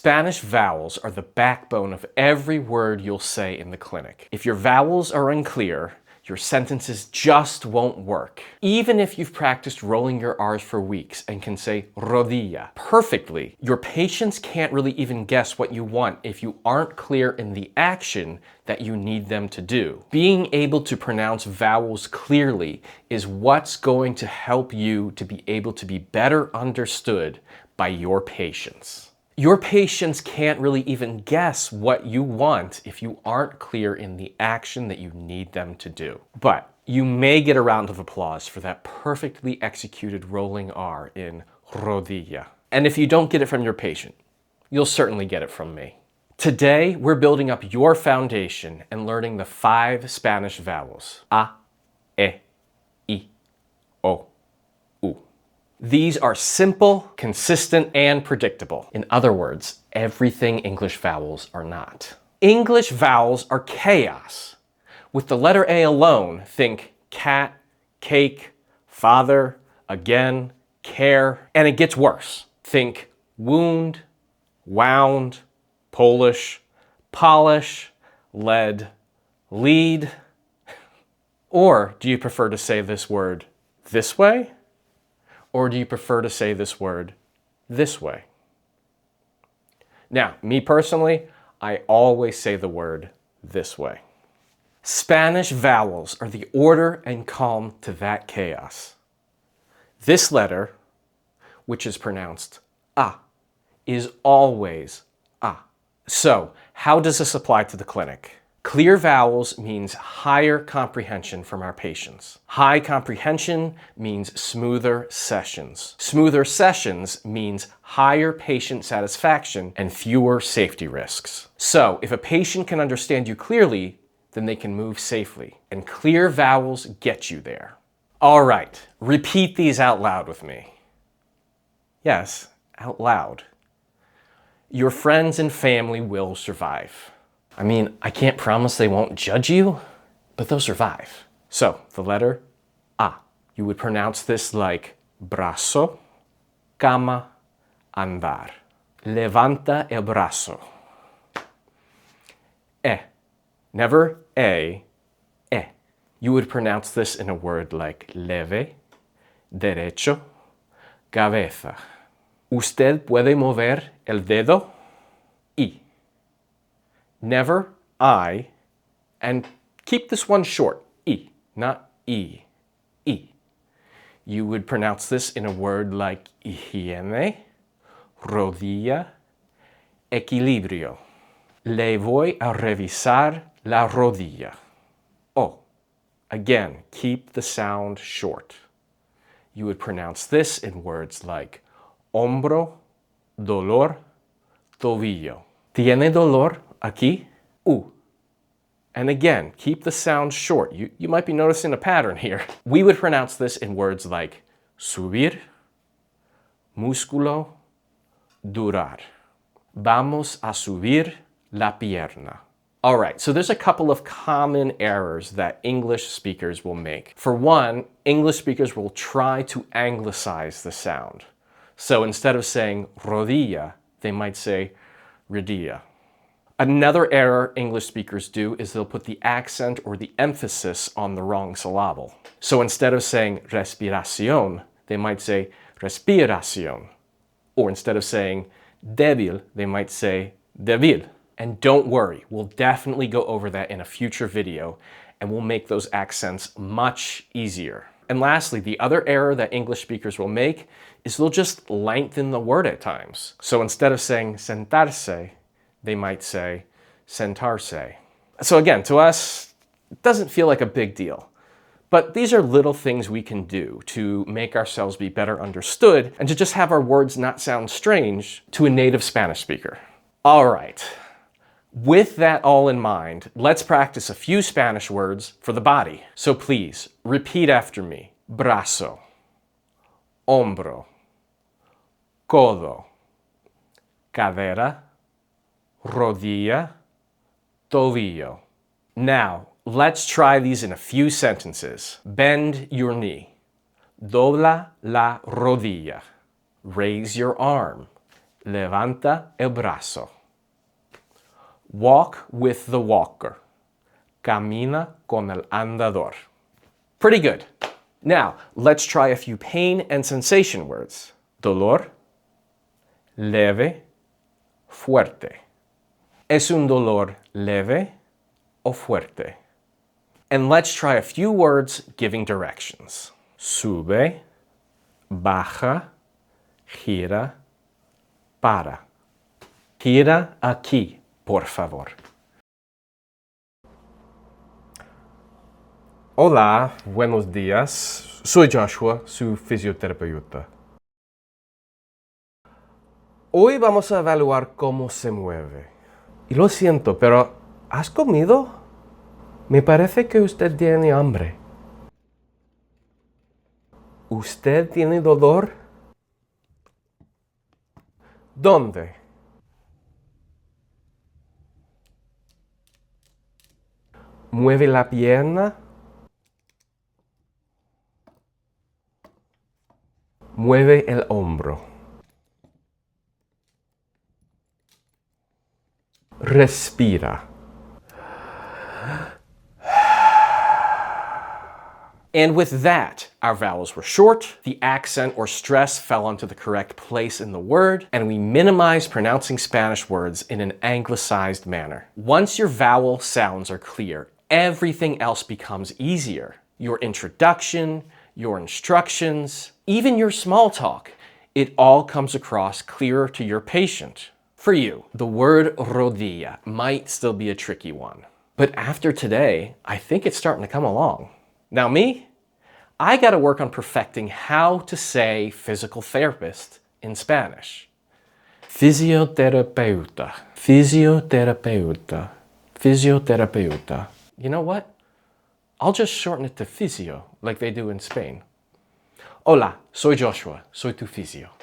Spanish vowels are the backbone of every word you'll say in the clinic. If your vowels are unclear, your sentences just won't work. Even if you've practiced rolling your R's for weeks and can say rodilla perfectly, your patients can't really even guess what you want if you aren't clear in the action that you need them to do. Being able to pronounce vowels clearly is what's going to help you to be able to be better understood by your patients. Your patients can't really even guess what you want if you aren't clear in the action that you need them to do. But you may get a round of applause for that perfectly executed rolling R in rodilla. And if you don't get it from your patient, you'll certainly get it from me. Today, we're building up your foundation and learning the 5 Spanish vowels. A, E, I, O, U. These are simple, consistent, and predictable. In other words, everything English vowels are not. English vowels are chaos. With the letter A alone, think cat, cake, father, again, care, and it gets worse. Think wound, wound, Polish, polish, lead, lead. Or do you prefer to say this word this way? Or do you prefer to say this word this way? Now, me personally, I always say the word this way. Spanish vowels are the order and calm to that chaos. This letter, which is pronounced A, is always A. So, how does this apply to the clinic? Clear vowels means higher comprehension from our patients. High comprehension means smoother sessions. Smoother sessions means higher patient satisfaction and fewer safety risks. So, if a patient can understand you clearly, then they can move safely. And clear vowels get you there. All right, repeat these out loud with me. Yes, out loud. Your friends and family will survive. I mean, I can't promise they won't judge you, but they'll survive. So, the letter A. You would pronounce this like brazo, cama, andar. Levanta el brazo. E. Never A, E. You would pronounce this in a word like leve, derecho, cabeza. Usted puede mover el dedo, I. Never I, and keep this one short, I, not E, I. You would pronounce this in a word like higiene, rodilla, equilibrio. Le voy a revisar la rodilla. O. Again, keep the sound short. You would pronounce this in words like hombro, dolor, tobillo. ¿Tiene dolor aquí? And again, keep the sound short. You might be noticing a pattern here. We would pronounce this in words like subir, músculo, durar. Vamos a subir la pierna. All right, so there's a couple of common errors that English speakers will make. For one, English speakers will try to anglicize the sound. So instead of saying rodilla, they might say rodilla. Another error English speakers do is they'll put the accent or the emphasis on the wrong syllable. So instead of saying respiración, they might say respiración. Or instead of saying débil, they might say débil. And don't worry, we'll definitely go over that in a future video, and we'll make those accents much easier. And lastly, the other error that English speakers will make is they'll just lengthen the word at times. So instead of saying sentarse, they might say sentarse. So again, to us, it doesn't feel like a big deal. But these are little things we can do to make ourselves be better understood and to just have our words not sound strange to a native Spanish speaker. All right. With that all in mind, let's practice a few Spanish words for the body. So please, repeat after me. Brazo, hombro, codo, cadera, rodilla, tobillo. Now, let's try these in a few sentences. Bend your knee. Dobla la rodilla. Raise your arm. Levanta el brazo. Walk with the walker. Camina con el andador. Pretty good. Now, let's try a few pain and sensation words. Dolor, leve, fuerte. ¿Es un dolor leve o fuerte? And let's try a few words giving directions. Sube, baja, gira, para. Gira aquí, por favor. Hola, buenos días. Soy Joshua, su fisioterapeuta. Hoy vamos a evaluar cómo se mueve. Y lo siento, pero ¿has comido? Me parece que usted tiene hambre. ¿Usted tiene dolor? ¿Dónde? ¿Mueve la pierna? Mueve el hombro. Respira. And with that, our vowels were short, the accent or stress fell onto the correct place in the word, and we minimized pronouncing Spanish words in an anglicized manner. Once your vowel sounds are clear, everything else becomes easier. Your introduction, your instructions, even your small talk, it all comes across clearer to your patient. For you, the word rodilla might still be a tricky one. But after today, I think it's starting to come along. Now me, I gotta work on perfecting how to say physical therapist in Spanish. Fisioterapeuta, fisioterapeuta, fisioterapeuta. You know what? I'll just shorten it to physio, like they do in Spain. Hola, soy Joshua, soy tu physio.